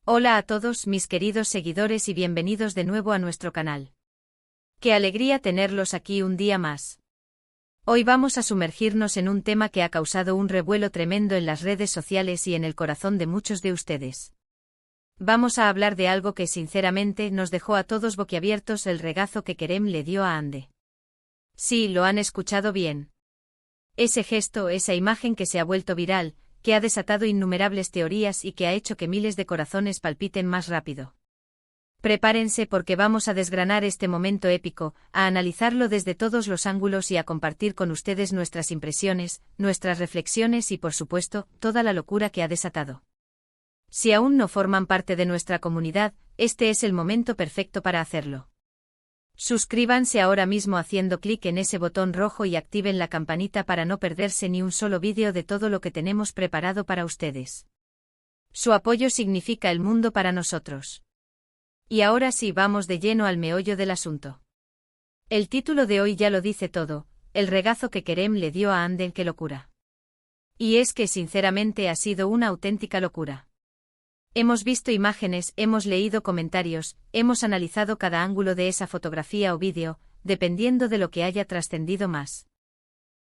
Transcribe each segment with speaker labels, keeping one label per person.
Speaker 1: Hola a todos mis queridos seguidores y bienvenidos de nuevo a nuestro canal. Qué alegría tenerlos aquí un día más. Hoy vamos a sumergirnos en un tema que ha causado un revuelo tremendo en las redes sociales y en el corazón de muchos de ustedes. Vamos a hablar de algo que sinceramente nos dejó a todos boquiabiertos: el regazo que Kerem le dio a Hande. Sí, lo han escuchado bien. Ese gesto, esa imagen que se ha vuelto viral, que ha desatado innumerables teorías y que ha hecho que miles de corazones palpiten más rápido. Prepárense porque vamos a desgranar este momento épico, a analizarlo desde todos los ángulos y a compartir con ustedes nuestras impresiones, nuestras reflexiones y por supuesto, toda la locura que ha desatado. Si aún no forman parte de nuestra comunidad, este es el momento perfecto para hacerlo. Suscríbanse ahora mismo haciendo clic en ese botón rojo y activen la campanita para no perderse ni un solo vídeo de todo lo que tenemos preparado para ustedes. Su apoyo significa el mundo para nosotros. Y ahora sí, vamos de lleno al meollo del asunto. El título de hoy ya lo dice todo: el regazo que Kerem le dio a Hande. ¡Qué locura! Y es que sinceramente ha sido una auténtica locura. Hemos visto imágenes, hemos leído comentarios, hemos analizado cada ángulo de esa fotografía o vídeo, dependiendo de lo que haya trascendido más.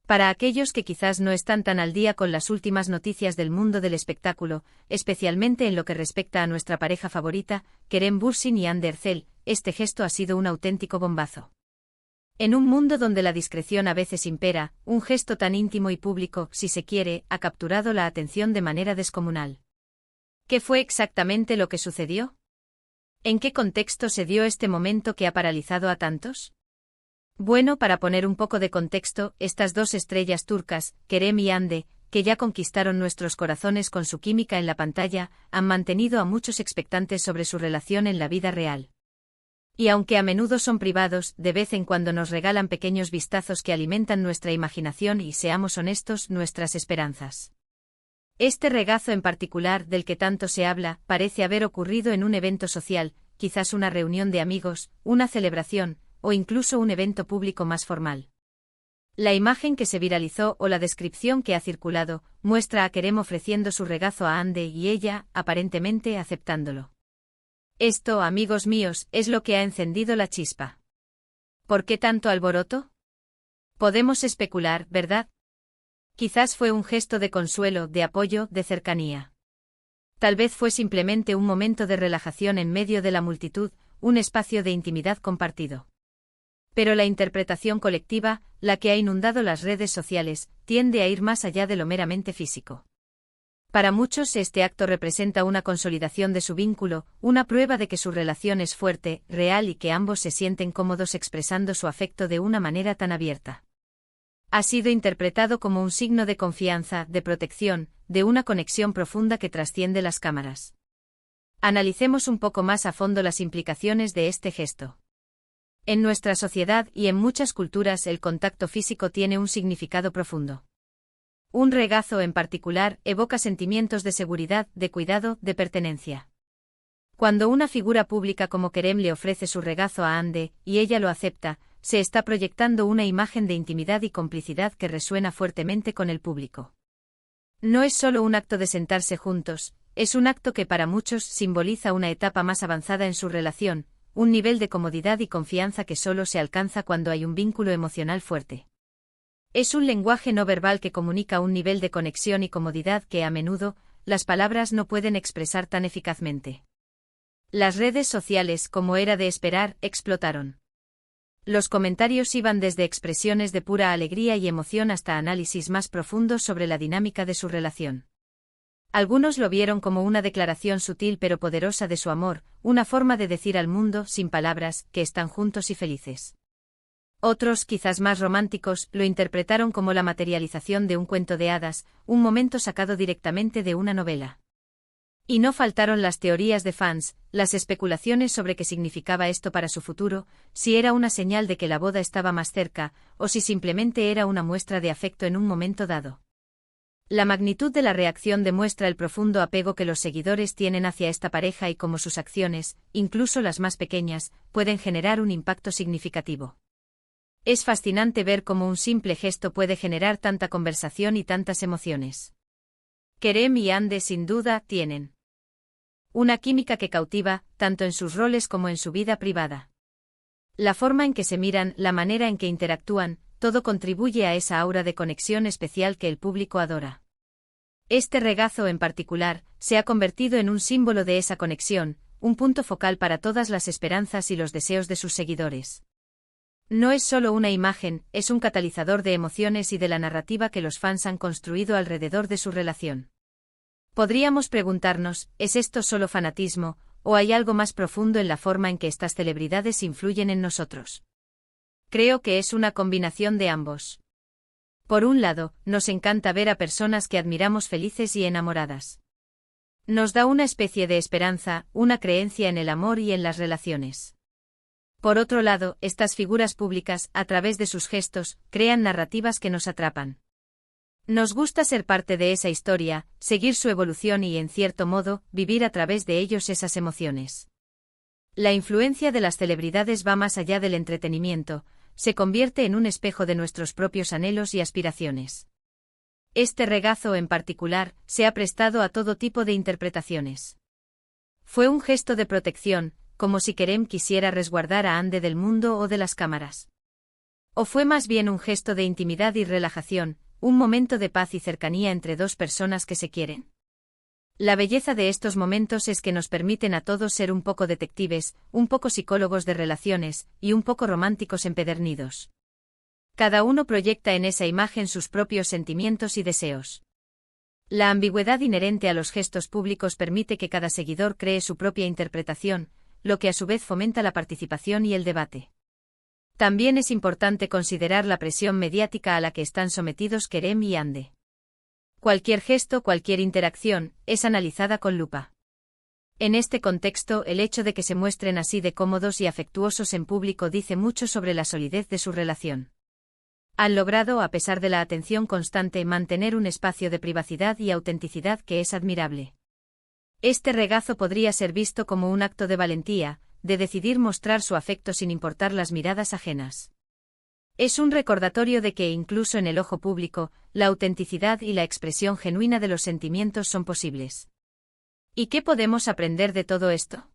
Speaker 1: Para aquellos que quizás no están tan al día con las últimas noticias del mundo del espectáculo, especialmente en lo que respecta a nuestra pareja favorita, Kerem Bürsin y Hande Erçel, este gesto ha sido un auténtico bombazo. En un mundo donde la discreción a veces impera, un gesto tan íntimo y público, si se quiere, ha capturado la atención de manera descomunal. ¿Qué fue exactamente lo que sucedió? ¿En qué contexto se dio este momento que ha paralizado a tantos? Bueno, para poner un poco de contexto, estas dos estrellas turcas, Kerem y Hande, que ya conquistaron nuestros corazones con su química en la pantalla, han mantenido a muchos expectantes sobre su relación en la vida real. Y aunque a menudo son privados, de vez en cuando nos regalan pequeños vistazos que alimentan nuestra imaginación y, seamos honestos, nuestras esperanzas. Este regazo en particular, del que tanto se habla, parece haber ocurrido en un evento social, quizás una reunión de amigos, una celebración, o incluso un evento público más formal. La imagen que se viralizó o la descripción que ha circulado, muestra a Kerem ofreciendo su regazo a Hande y ella, aparentemente, aceptándolo. Esto, amigos míos, es lo que ha encendido la chispa. ¿Por qué tanto alboroto? Podemos especular, ¿verdad? Quizás fue un gesto de consuelo, de apoyo, de cercanía. Tal vez fue simplemente un momento de relajación en medio de la multitud, un espacio de intimidad compartido. Pero la interpretación colectiva, la que ha inundado las redes sociales, tiende a ir más allá de lo meramente físico. Para muchos este acto representa una consolidación de su vínculo, una prueba de que su relación es fuerte, real y que ambos se sienten cómodos expresando su afecto de una manera tan abierta. Ha sido interpretado como un signo de confianza, de protección, de una conexión profunda que trasciende las cámaras. Analicemos un poco más a fondo las implicaciones de este gesto. En nuestra sociedad y en muchas culturas el contacto físico tiene un significado profundo. Un regazo en particular evoca sentimientos de seguridad, de cuidado, de pertenencia. Cuando una figura pública como Kerem le ofrece su regazo a Hande, y ella lo acepta, se está proyectando una imagen de intimidad y complicidad que resuena fuertemente con el público. No es solo un acto de sentarse juntos, es un acto que para muchos simboliza una etapa más avanzada en su relación, un nivel de comodidad y confianza que solo se alcanza cuando hay un vínculo emocional fuerte. Es un lenguaje no verbal que comunica un nivel de conexión y comodidad que a menudo, las palabras no pueden expresar tan eficazmente. Las redes sociales, como era de esperar, explotaron. Los comentarios iban desde expresiones de pura alegría y emoción hasta análisis más profundos sobre la dinámica de su relación. Algunos lo vieron como una declaración sutil pero poderosa de su amor, una forma de decir al mundo, sin palabras, que están juntos y felices. Otros, quizás más románticos, lo interpretaron como la materialización de un cuento de hadas, un momento sacado directamente de una novela. Y no faltaron las teorías de fans, las especulaciones sobre qué significaba esto para su futuro, si era una señal de que la boda estaba más cerca, o si simplemente era una muestra de afecto en un momento dado. La magnitud de la reacción demuestra el profundo apego que los seguidores tienen hacia esta pareja y cómo sus acciones, incluso las más pequeñas, pueden generar un impacto significativo. Es fascinante ver cómo un simple gesto puede generar tanta conversación y tantas emociones. Kerem y Hande sin duda tienen una química que cautiva, tanto en sus roles como en su vida privada. La forma en que se miran, la manera en que interactúan, todo contribuye a esa aura de conexión especial que el público adora. Este regazo en particular, se ha convertido en un símbolo de esa conexión, un punto focal para todas las esperanzas y los deseos de sus seguidores. No es solo una imagen, es un catalizador de emociones y de la narrativa que los fans han construido alrededor de su relación. Podríamos preguntarnos, ¿es esto solo fanatismo, o hay algo más profundo en la forma en que estas celebridades influyen en nosotros? Creo que es una combinación de ambos. Por un lado, nos encanta ver a personas que admiramos felices y enamoradas. Nos da una especie de esperanza, una creencia en el amor y en las relaciones. Por otro lado, estas figuras públicas, a través de sus gestos, crean narrativas que nos atrapan. Nos gusta ser parte de esa historia, seguir su evolución y, en cierto modo, vivir a través de ellos esas emociones. La influencia de las celebridades va más allá del entretenimiento, se convierte en un espejo de nuestros propios anhelos y aspiraciones. Este regazo en particular, se ha prestado a todo tipo de interpretaciones. Fue un gesto de protección, como si Kerem quisiera resguardar a Ande del mundo o de las cámaras. O fue más bien un gesto de intimidad y relajación, un momento de paz y cercanía entre dos personas que se quieren. La belleza de estos momentos es que nos permiten a todos ser un poco detectives, un poco psicólogos de relaciones, y un poco románticos empedernidos. Cada uno proyecta en esa imagen sus propios sentimientos y deseos. La ambigüedad inherente a los gestos públicos permite que cada seguidor cree su propia interpretación, lo que a su vez fomenta la participación y el debate. También es importante considerar la presión mediática a la que están sometidos Kerem y Ande. Cualquier gesto, cualquier interacción, es analizada con lupa. En este contexto, el hecho de que se muestren así de cómodos y afectuosos en público dice mucho sobre la solidez de su relación. Han logrado, a pesar de la atención constante, mantener un espacio de privacidad y autenticidad que es admirable. Este regazo podría ser visto como un acto de valentía, de decidir mostrar su afecto sin importar las miradas ajenas. Es un recordatorio de que incluso en el ojo público, la autenticidad y la expresión genuina de los sentimientos son posibles. ¿Y qué podemos aprender de todo esto?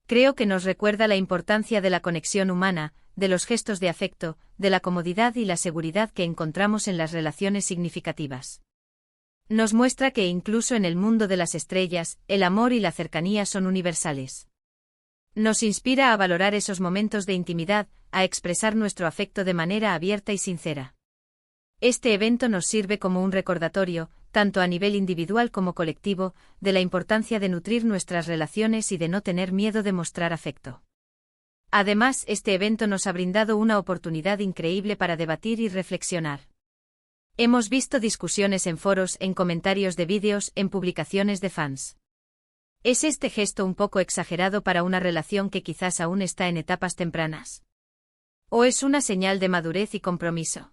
Speaker 1: Creo que nos recuerda la importancia de la conexión humana, de los gestos de afecto, de la comodidad y la seguridad que encontramos en las relaciones significativas. Nos muestra que incluso en el mundo de las estrellas, el amor y la cercanía son universales. Nos inspira a valorar esos momentos de intimidad, a expresar nuestro afecto de manera abierta y sincera. Este evento nos sirve como un recordatorio, tanto a nivel individual como colectivo, de la importancia de nutrir nuestras relaciones y de no tener miedo de mostrar afecto. Además, este evento nos ha brindado una oportunidad increíble para debatir y reflexionar. Hemos visto discusiones en foros, en comentarios de vídeos, en publicaciones de fans. ¿Es este gesto un poco exagerado para una relación que quizás aún está en etapas tempranas? ¿O es una señal de madurez y compromiso?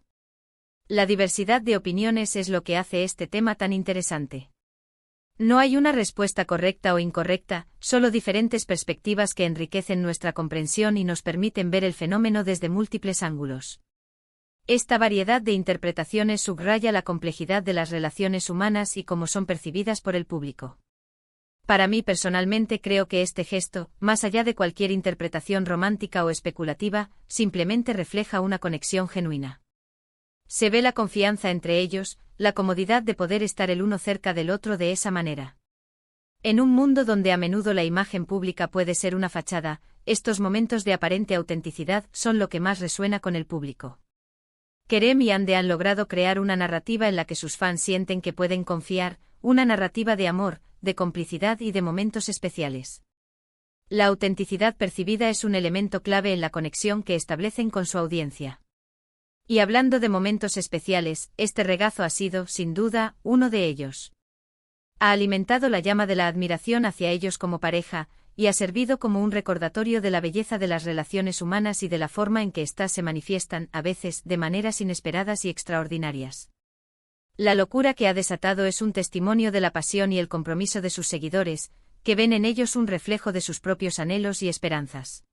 Speaker 1: La diversidad de opiniones es lo que hace este tema tan interesante. No hay una respuesta correcta o incorrecta, solo diferentes perspectivas que enriquecen nuestra comprensión y nos permiten ver el fenómeno desde múltiples ángulos. Esta variedad de interpretaciones subraya la complejidad de las relaciones humanas y cómo son percibidas por el público. Para mí personalmente creo que este gesto, más allá de cualquier interpretación romántica o especulativa, simplemente refleja una conexión genuina. Se ve la confianza entre ellos, la comodidad de poder estar el uno cerca del otro de esa manera. En un mundo donde a menudo la imagen pública puede ser una fachada, estos momentos de aparente autenticidad son lo que más resuena con el público. Kerem y Ande han logrado crear una narrativa en la que sus fans sienten que pueden confiar, una narrativa de amor, de complicidad y de momentos especiales. La autenticidad percibida es un elemento clave en la conexión que establecen con su audiencia. Y hablando de momentos especiales, este regazo ha sido, sin duda, uno de ellos. Ha alimentado la llama de la admiración hacia ellos como pareja, y ha servido como un recordatorio de la belleza de las relaciones humanas y de la forma en que éstas se manifiestan, a veces, de maneras inesperadas y extraordinarias. La locura que ha desatado es un testimonio de la pasión y el compromiso de sus seguidores, que ven en ellos un reflejo de sus propios anhelos y esperanzas.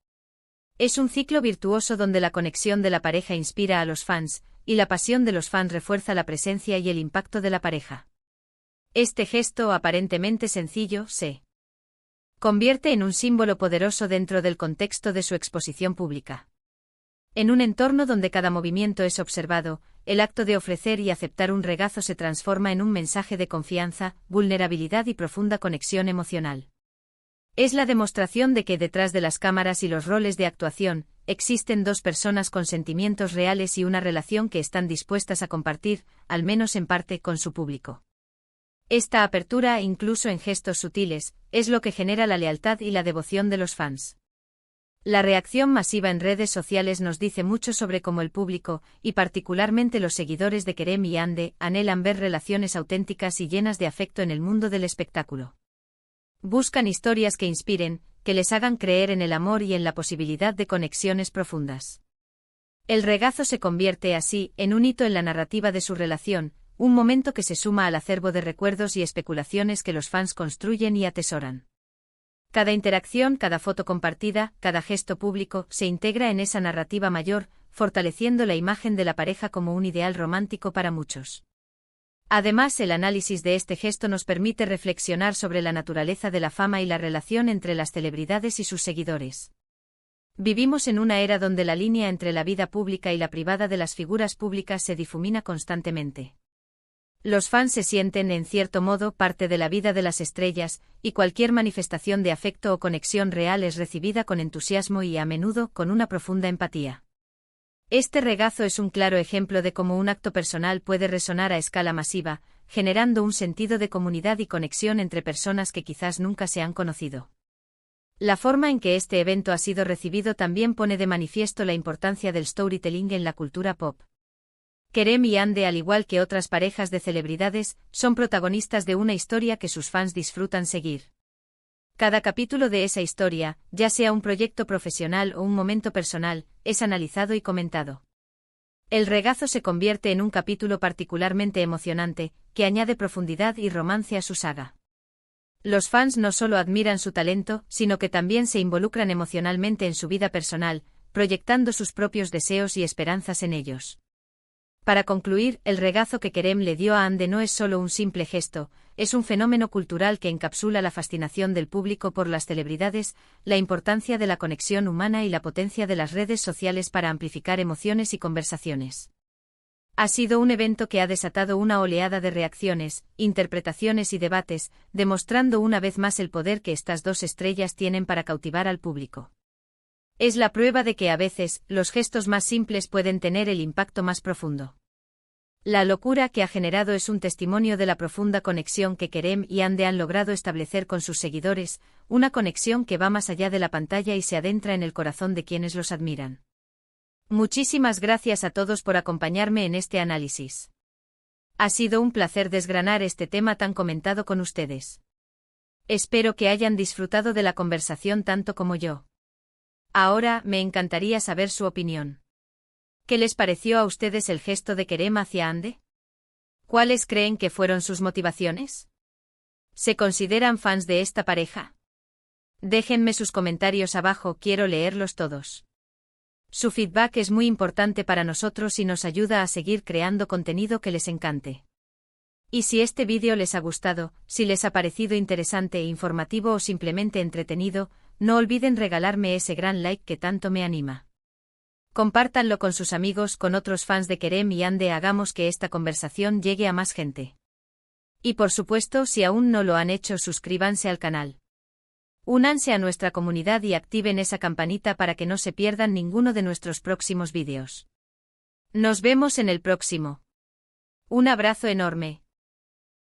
Speaker 1: Es un ciclo virtuoso donde la conexión de la pareja inspira a los fans, y la pasión de los fans refuerza la presencia y el impacto de la pareja. Este gesto aparentemente sencillo, Convierte en un símbolo poderoso dentro del contexto de su exposición pública. En un entorno donde cada movimiento es observado, el acto de ofrecer y aceptar un regazo se transforma en un mensaje de confianza, vulnerabilidad y profunda conexión emocional. Es la demostración de que detrás de las cámaras y los roles de actuación, existen dos personas con sentimientos reales y una relación que están dispuestas a compartir, al menos en parte, con su público. Esta apertura, incluso en gestos sutiles, es lo que genera la lealtad y la devoción de los fans. La reacción masiva en redes sociales nos dice mucho sobre cómo el público, y particularmente los seguidores de Kerem y Hande, anhelan ver relaciones auténticas y llenas de afecto en el mundo del espectáculo. Buscan historias que inspiren, que les hagan creer en el amor y en la posibilidad de conexiones profundas. El regazo se convierte así en un hito en la narrativa de su relación, un momento que se suma al acervo de recuerdos y especulaciones que los fans construyen y atesoran. Cada interacción, cada foto compartida, cada gesto público, se integra en esa narrativa mayor, fortaleciendo la imagen de la pareja como un ideal romántico para muchos. Además, el análisis de este gesto nos permite reflexionar sobre la naturaleza de la fama y la relación entre las celebridades y sus seguidores. Vivimos en una era donde la línea entre la vida pública y la privada de las figuras públicas se difumina constantemente. Los fans se sienten, en cierto modo, parte de la vida de las estrellas, y cualquier manifestación de afecto o conexión real es recibida con entusiasmo y, a menudo, con una profunda empatía. Este regazo es un claro ejemplo de cómo un acto personal puede resonar a escala masiva, generando un sentido de comunidad y conexión entre personas que quizás nunca se han conocido. La forma en que este evento ha sido recibido también pone de manifiesto la importancia del storytelling en la cultura pop. Kerem y Hande, al igual que otras parejas de celebridades, son protagonistas de una historia que sus fans disfrutan seguir. Cada capítulo de esa historia, ya sea un proyecto profesional o un momento personal, es analizado y comentado. El regazo se convierte en un capítulo particularmente emocionante, que añade profundidad y romance a su saga. Los fans no solo admiran su talento, sino que también se involucran emocionalmente en su vida personal, proyectando sus propios deseos y esperanzas en ellos. Para concluir, el regazo que Kerem le dio a Hande no es solo un simple gesto, es un fenómeno cultural que encapsula la fascinación del público por las celebridades, la importancia de la conexión humana y la potencia de las redes sociales para amplificar emociones y conversaciones. Ha sido un evento que ha desatado una oleada de reacciones, interpretaciones y debates, demostrando una vez más el poder que estas dos estrellas tienen para cautivar al público. Es la prueba de que a veces, los gestos más simples pueden tener el impacto más profundo. La locura que ha generado es un testimonio de la profunda conexión que Kerem y Hande han logrado establecer con sus seguidores, una conexión que va más allá de la pantalla y se adentra en el corazón de quienes los admiran. Muchísimas gracias a todos por acompañarme en este análisis. Ha sido un placer desgranar este tema tan comentado con ustedes. Espero que hayan disfrutado de la conversación tanto como yo. Ahora, me encantaría saber su opinión. ¿Qué les pareció a ustedes el gesto de Kerem hacia Hande? ¿Cuáles creen que fueron sus motivaciones? ¿Se consideran fans de esta pareja? Déjenme sus comentarios abajo, quiero leerlos todos. Su feedback es muy importante para nosotros y nos ayuda a seguir creando contenido que les encante. Y si este vídeo les ha gustado, si les ha parecido interesante e informativo o simplemente entretenido, no olviden regalarme ese gran like que tanto me anima. Compártanlo con sus amigos, con otros fans de Kerem y Hande, hagamos que esta conversación llegue a más gente. Y por supuesto, si aún no lo han hecho, suscríbanse al canal. Únanse a nuestra comunidad y activen esa campanita para que no se pierdan ninguno de nuestros próximos vídeos. Nos vemos en el próximo. Un abrazo enorme.